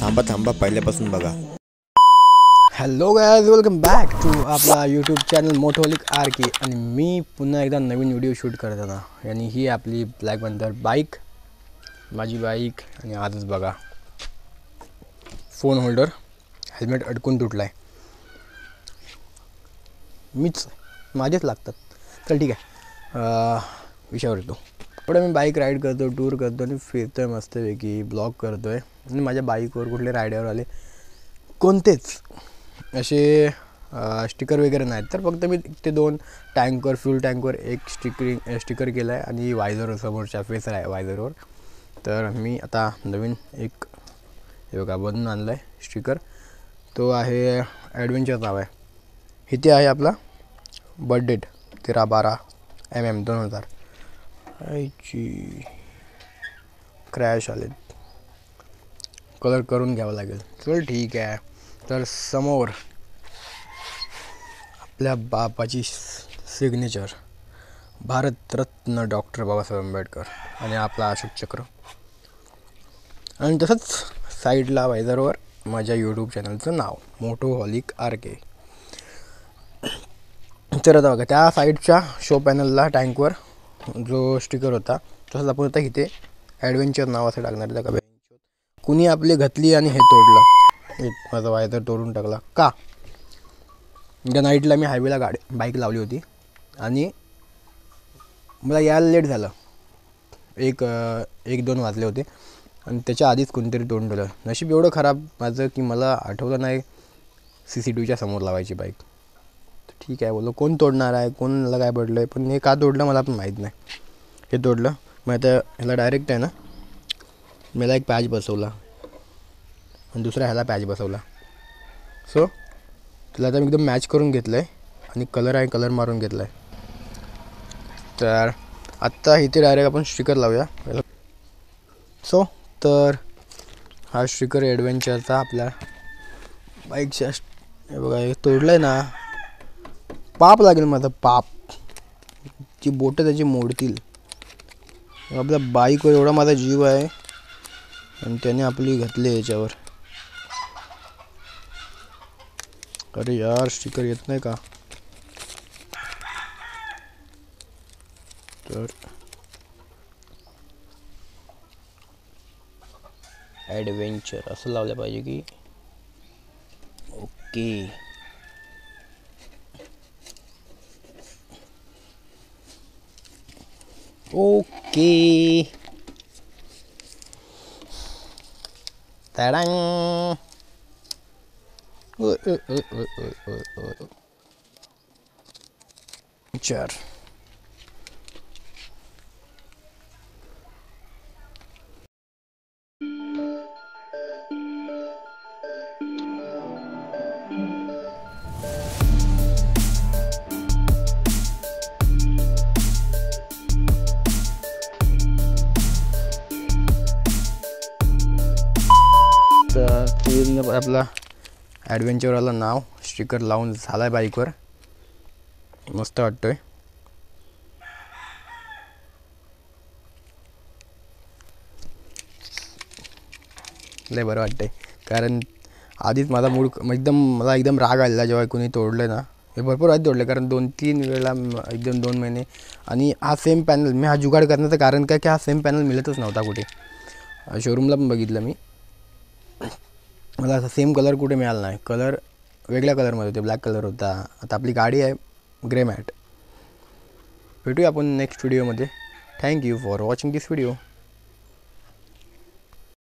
थांबा थांबा पहिल्यापासून बघा. Hello guys, welcome back to आपला यूट्यूब चॅनल मोटोलिक आर के. आणि मी पुन्हा एकदा नवीन व्हिडिओ शूट करताना, आणि ही आपली ब्लॅक पॅन्थर बाईक, माझी बाईक. आणि आजच बघा, फोन होल्डर हेल्मेट अडकून तुटला आहे. माझेच लागतात. चल ठीक आहे, विषयावर येतो. थोडं मी बाईक राईड करतो, टूर करतो आणि फिरतो आहे मस्तपैकी, ब्लॉग करतो आहे. आणि माझ्या बाईकवर कुठले रायडर आले कोणतेच असे स्टिकर वगैरे नाहीत, तर फक्त मी ते 2 टँकवर, फ्यूल टँकवर एक स्टिकर केलं आहे आणि वायझरवर, समोरच्या फेसर आहे वायझरवर. तर मी आता नवीन एक हे बघा बनवून आणलं आहे स्टिकर. तो आहे ॲडव्हेंचर नाव आहे. इथे आहे आपला बर्थ डेट 13/12 2000. क्रॅश आले, कलर करून घ्यावं लागेल. चल ठीक आहे. तर समोर आपल्या बापाची सिग्नेचर, भारतरत्न डॉक्टर बाबासाहेब आंबेडकर, आणि आपला अशोक चक्र. आणि तसंच साईडला वायझरवर माझ्या यूट्यूब चॅनलचं नाव मोटोहॉलिक आर के. तर आता बघा, त्या साईडच्या शो पॅनलला टँकवर जो स्टिकर होता तसंच आपण आता इथे ॲडव्हेंचर नाव असं टाकणार आहे. का कुणी आपली घातली आणि हे तोडलं, माझा वायझर तोडून टाकला का? त्या नाईटला मी हायवेला बाईक लावली होती आणि मला यायला लेट झालं. 1-2 वाजले होते आणि त्याच्या आधीच कोणीतरी तोडून ठेवलं. नशीब एवढं खराब माझं की मला आठवलं नाही CCTVच्या समोर लावायची बाईक. ठीक आहे बोललो, कोण तोडणार आहे, कोणाला काय पडलं आहे, पण हे का तोडलं मला पण माहीत नाही. हे तोडलं मग आता ह्याला डायरेक्ट आहे ना, मला एक पॅच बसवला आणि दुसरा ह्याला पॅच बसवला. सो त्याला आता मी एकदम मॅच करून घेतलं आहे आणि कलर मारून घेतला आहे. तर आत्ता इथे डायरेक्ट आपण स्टिकर लावूया. सो तर हा स्टिकर ॲडव्हेंचरचा आपल्या बाईकच्या, हे बघा हे तोडलं आहे ना, पाप लागेल माझं, पाप. जी बोटं त्याची मोडतील. आपल्या बाईकवर एवढा माझा जीव आहे आणि त्याने आपली घातली याच्यावर. अरे यार, स्टिकर येत नाही का? तर ॲडव्हेंचर असं लावलं पाहिजे की ओके. ओके, तडांग. चर तर आपला ॲडव्हेंचरवाला नाव स्टिकर लावून झाला आहे बाईकवर. मस्त वाटतोय. लय बरं वाटतंय, कारण आधीच माझा मला एकदम राग आलेला जेव्हा कोणी तोडलं ना. हे भरपूर आधी तोडले, कारण 2-3 वेळा, एकदम 2 महिने. आणि हा सेम पॅनल, मी हा जुगाड करण्याचं कारण काय की हा सेम पॅनल मिळतच नव्हता कुठे. शोरूमला पण बघितलं मी, मला असा सेम कलर कुठे मिळाला नाही. कलर वेगळ्या कलरमध्ये होते, ब्लॅक कलर होता. आता आपली गाडी आहे ग्रे मॅट. भेटूया आपण नेक्स्ट व्हिडिओमध्ये. Thank you for watching this video.